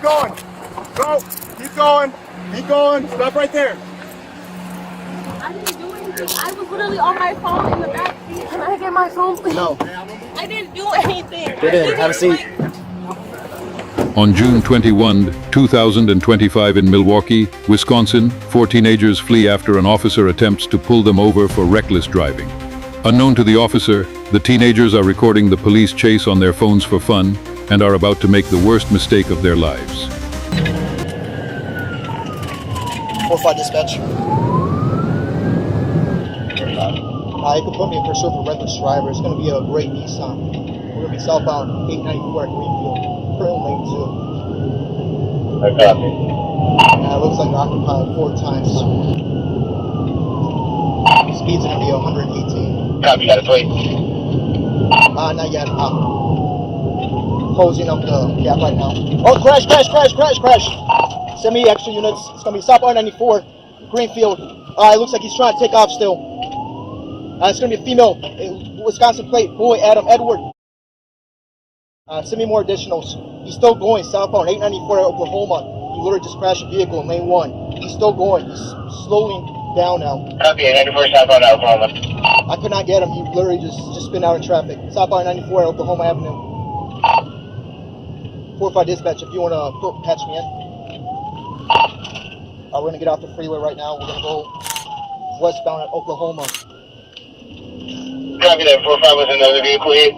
going. Go. Keep going. Keep going. Stop right there. I didn't do anything. I was literally on my phone in the back seat. Can I get my phone, please? No. I didn't do anything. Get in. Have a seat. On June 21, 2025 in Milwaukee, Wisconsin, 4 teenagers flee after an officer attempts to pull them over for reckless driving. Unknown to the officer, the teenagers are recording the police chase on their phones for fun and are about to make the worst mistake of their lives. 4-5 dispatch. You can put me in pursuit for reckless driver. It's going to be a great Nissan. We're going to be southbound 894 at Greenfield, current lane 2. I copy. It looks like occupied 4 times. Speed's going to be 118. Copy, got a plate. Not yet. Closing up the gap right now. Oh, crash. Send me extra units. It's going to be southbound 94, Greenfield. It looks like he's trying to take off still. It's going to be a female, Wisconsin plate, boy, Adam Edward. Send me more additionals. He's still going southbound 894 Oklahoma. He literally just crashed a vehicle in lane 1. He's still going. He's slowing down now. Copy, 894 southbound Oklahoma. I could not get him. He literally just spun out in traffic. Southbound 94 Oklahoma Avenue. 4-5 dispatch, if you want to patch me in. We're going to get off the freeway right now. We're going to go westbound at Oklahoma. Copy that, 4-5 with another vehicle 8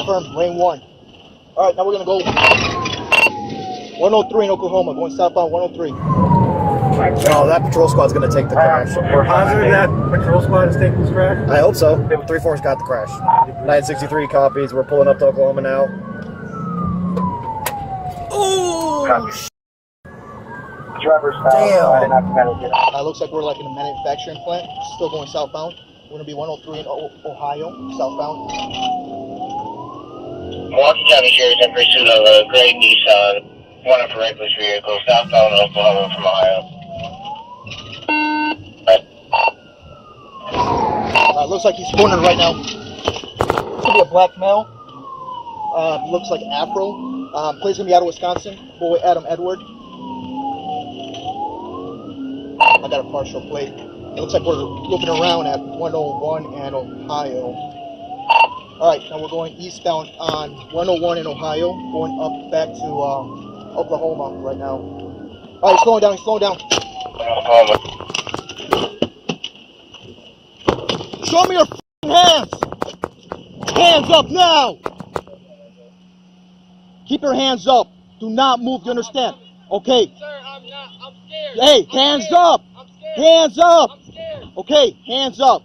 firm, lane 1. Alright, now we're going to go 103 in Oklahoma, going southbound 103. No, that patrol squad's going to take the crash. Positive that patrol squad is taking this crash? I hope so. 3-4's got the crash. 963 copies. We're pulling up to Oklahoma now. Ooh! Driver's Damn. Looks like we're like in a manufacturing plant, still going southbound. We're going to be 103 in Ohio, southbound. Milwaukee County Sheriff's in pursuit of a gray Nissan, wanted for reckless vehicle, southbound Oklahoma from Ohio. Looks like he's cornered right now. It's going to be a black male. Looks like Afro. Plate's going to be out of Wisconsin. Boy, Adam Edward. I got a partial plate. It looks like we're looking around at 101 and Ohio. Alright, now we're going eastbound on 101 in Ohio, going up back to Oklahoma right now. Alright, he's slowing down. Oklahoma. Show me your hands! Hands up now! Keep your hands up. Do not move, you understand? Okay. Sir, I'm scared. Hey, hands up! Hands up! Okay, hands up.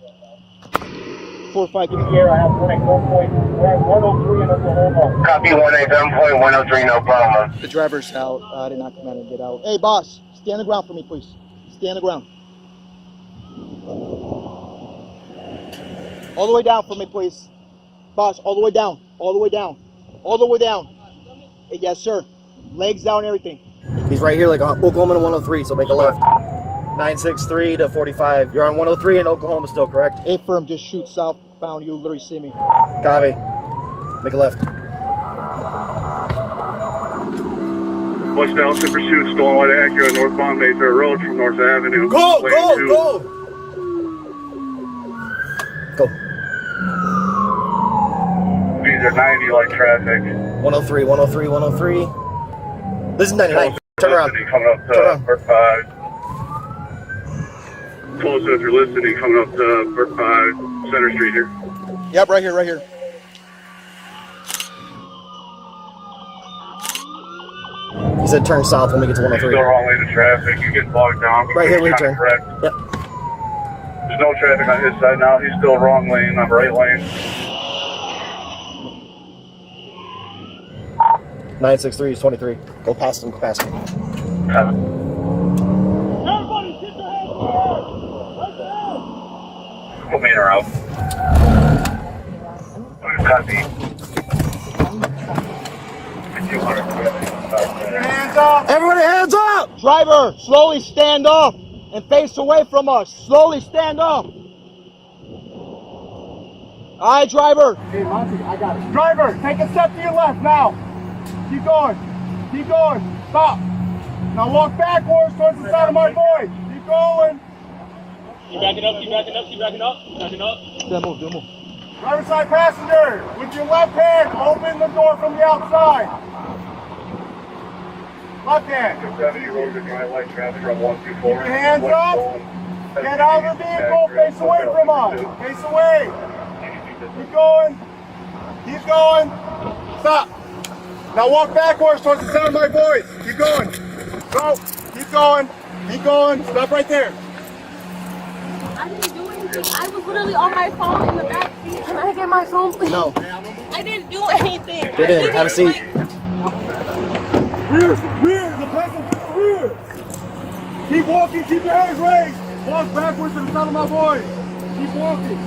4-5, give me Here, I have 103 in Oklahoma. Copy 187.103 in Oklahoma. The driver's out. I did not command him to get out. Hey, boss, stay on the ground for me, please. Stay on the ground. All the way down for me, please. Boss, all the way down. All the way down. All the way down. Hey, yes, sir. Legs down, everything. He's right here, like Oklahoma to 103, so make a left. 963 to 45. You're on 103 in Oklahoma still, correct? A firm, just shoot southbound. You'll literally see me. Copy. Make a left. Westbound to pursuit, stolen white Acura, northbound Mayfair Road from North Avenue. Go! These are 90 like traffic. 103. This is 99. Turn around. Coming up to Burt 5. Closer if you're listening, coming up to Burt 5, Center Street here. Yep, right here. He said turn south when we get to 103. Still wrong lane of traffic. You get bogged down. Right here, we turn. Correct. Yep. There's no traffic on his side now. He's still wrong lane on the right lane. 963 is 23. Go past him. Everybody, get your hands up! Right there! Put me in or out. Copy. Hands up! Everybody hands up! Driver, slowly stand up and face away from us. Slowly stand up. All right, driver. Hey, Monty, I got it. Driver, take a step to your left now. Keep going. Stop. Now walk backwards towards the side of my voice. Keep going. Keep backing up, keep backing up, keep backing up, backing up. Do move. Driver's side passenger, with your left hand, open the door from the outside. Left hand. 70 road to dry light traffic on 124. Keep your hands up. Get out of the vehicle, face away from us. Face away. Keep going. Keep going. Stop. Now walk backwards towards the sound of my voice. Keep going. Go. Keep going. Keep going. Stop right there. I didn't do anything. I was literally on my phone in the back seat. Can I get my phone, please? No. I didn't do anything. Get in. Have a seat. Rear. The passenger rear. Keep walking. Keep your hands raised. Walk backwards to the sound of my voice. Keep walking.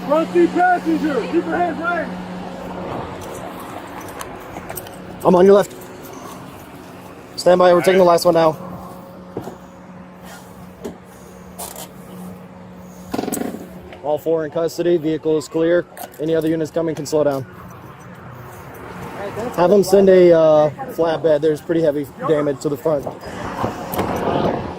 Front seat passenger. Keep your hands raised. I'm on your left. Stand by. We're taking the last one now. All four in custody. Vehicle is clear. Any other units coming can slow down. Have them send a flatbed. There's pretty heavy damage to the front.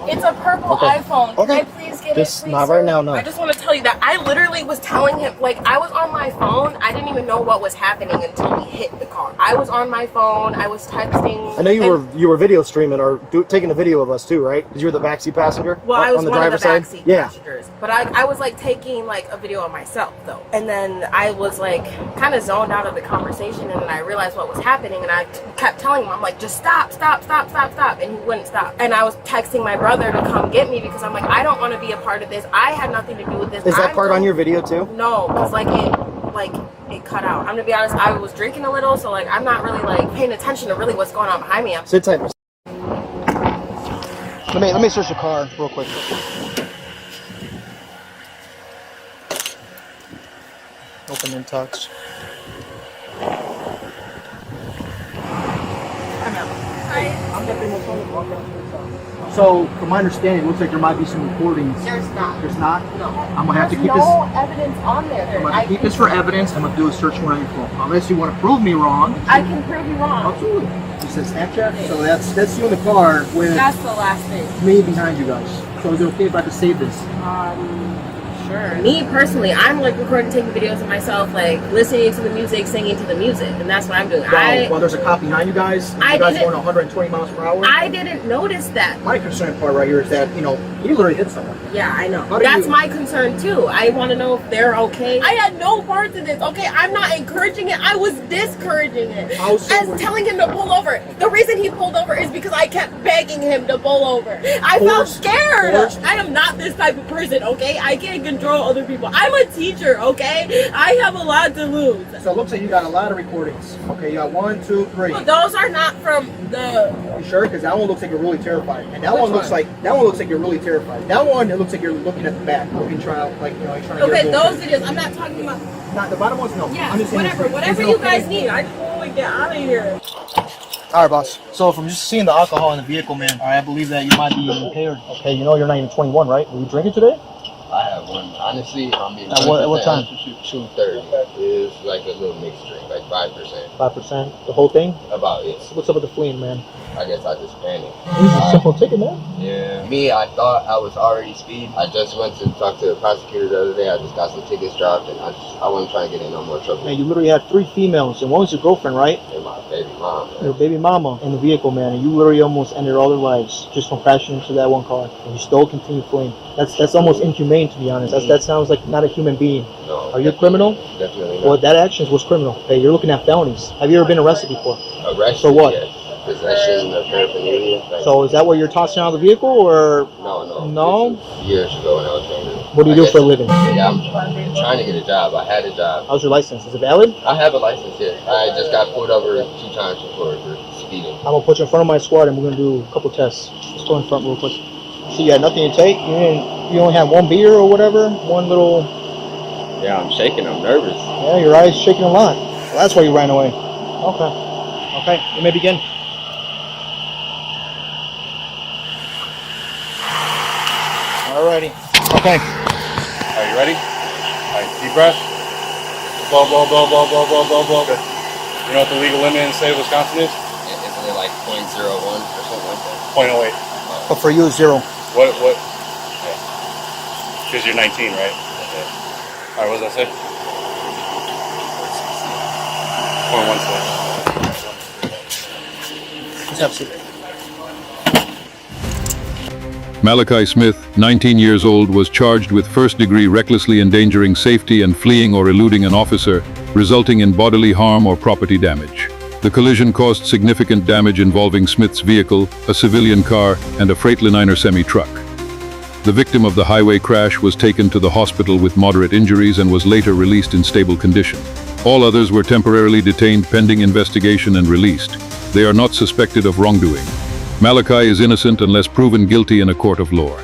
It's a purple iPhone. Can I please get Just it, please? not right now, no. I just want to tell you that I literally was telling him, like, I was on my phone. I didn't even know what was happening until we hit the car. I was on my phone. I was texting. I know you were video streaming or taking a video of us too, right? Because you were the backseat passenger. Well, I was on the one driver's of the side. backseat Yeah. passengers, but I was like taking like a video of myself though, and then I was like kind of zoned out of the conversation, and then I realized what was happening, and I kept telling him, I'm like, just stop, and he wouldn't stop. And I was texting my brother to come get me because I'm like, I don't want to be a part of this. I had nothing to do with this. Is that part on your video too? No, because it cut out. I'm gonna be honest, I was drinking a little, so like I'm not really like paying attention to really what's going on behind me. Sit tight. Let me search the car real quick. Open and touch. So, from my understanding, it looks like there might be some recordings. There's not. There's not? No. I'm gonna have to keep There's this. no evidence on there. I'm gonna keep this for evidence. I'm gonna do a search warrant on your phone. Unless you want to prove me wrong. I can prove you wrong. Absolutely. It says Snapchat. So that's you in the car with That's the last thing. me behind you guys. So is it okay if I could save this? Sure. Me personally, I'm like recording, taking videos of myself, like listening to the music, singing to the music, and that's what I'm doing. While there's a cop behind you guys, I you guys didn't- going 120 miles per hour. I didn't notice that. My concern part right here is that, you literally hit someone. Yeah, I know. How do That's you- my concern too. I want to know if they're okay. I had no part in this, okay? I'm not encouraging it. I was discouraging it. How so As were you- telling him to pull over. The reason he pulled over is because I kept begging him to pull over. I felt Forced- scared. forced- I am not this type of person, okay? I can't control other people. I'm a teacher, okay? I have a lot to lose. So it looks like you got a lot of recordings. Okay, you got 1, 2, 3. But those are not from the... You sure? Because that one looks like you're really terrified, and that Which one looks one? like you're really terrified. That one, it looks like you're looking at the back, looking trying to you're trying to. Okay, get a those little- videos. I'm not talking about... Not the bottom ones, no. Yeah, I'm just saying whatever. is Whatever it you okay? guys need. I just want to get out of here. All right, boss. So from just seeing the alcohol in the vehicle, man, I believe that you might be impaired. Okay, you're not even 21, right? Were you drinking today? I have one. Honestly, I mean, At what time? 2:30. It's like a little mixed drink, like 5%. 5%. The whole thing. About it. What's up with the fleeing, man? I guess I just panicked. It's a simple ticket, man. Yeah. Me, I thought I was already speed. I just went to talk to the prosecutor the other day. I just got some tickets dropped, and I wasn't trying to get in no more trouble. Man, you literally had 3 females, and one was your girlfriend, right? And my baby mom. Man. Your baby mama in the vehicle, man, and you literally almost ended all their lives just from crashing into that one car, and you still continue fleeing. That's almost inhumane, to be honest. That sounds like not a human being. No. Are you a criminal? Definitely not. Well, that action was criminal. Hey, you're looking at felonies. Have you ever been arrested before? Arrested? For what? Yes. Possession of paraphernalia. Like, So is that what you're tossing out of the vehicle, or no. No? This was years ago when I was younger. what do you do for a living? Yeah, I'm trying to get a job. I had a job. How's your license? Is it valid? I have a license, yes. I just got pulled over 2 times before for speeding. I'm gonna put you in front of my squad, and we're gonna do a couple tests. Let's go in front real quick. So you got nothing to take? You only have 1 beer or whatever? One little... Yeah, I'm shaking. I'm nervous. Yeah, your eyes shaking a lot. Well, that's why you ran away. Okay, you may begin. Alrighty. Okay. Are you ready? All right, deep breath. Blow. You know what the legal limit in the state of Wisconsin is? Yeah. like 0.01 or something like that. 0.08. But for you, 0. What? Because you're 19, right? Okay. All right, what does that say? 0.16. Let's have a seat. Malachi Smith, 19 years old, was charged with first-degree recklessly endangering safety and fleeing or eluding an officer, resulting in bodily harm or property damage. The collision caused significant damage involving Smith's vehicle, a civilian car, and a Freightliner semi-truck. The victim of the highway crash was taken to the hospital with moderate injuries and was later released in stable condition. All others were temporarily detained pending investigation and released. They are not suspected of wrongdoing. Malachi is innocent unless proven guilty in a court of law.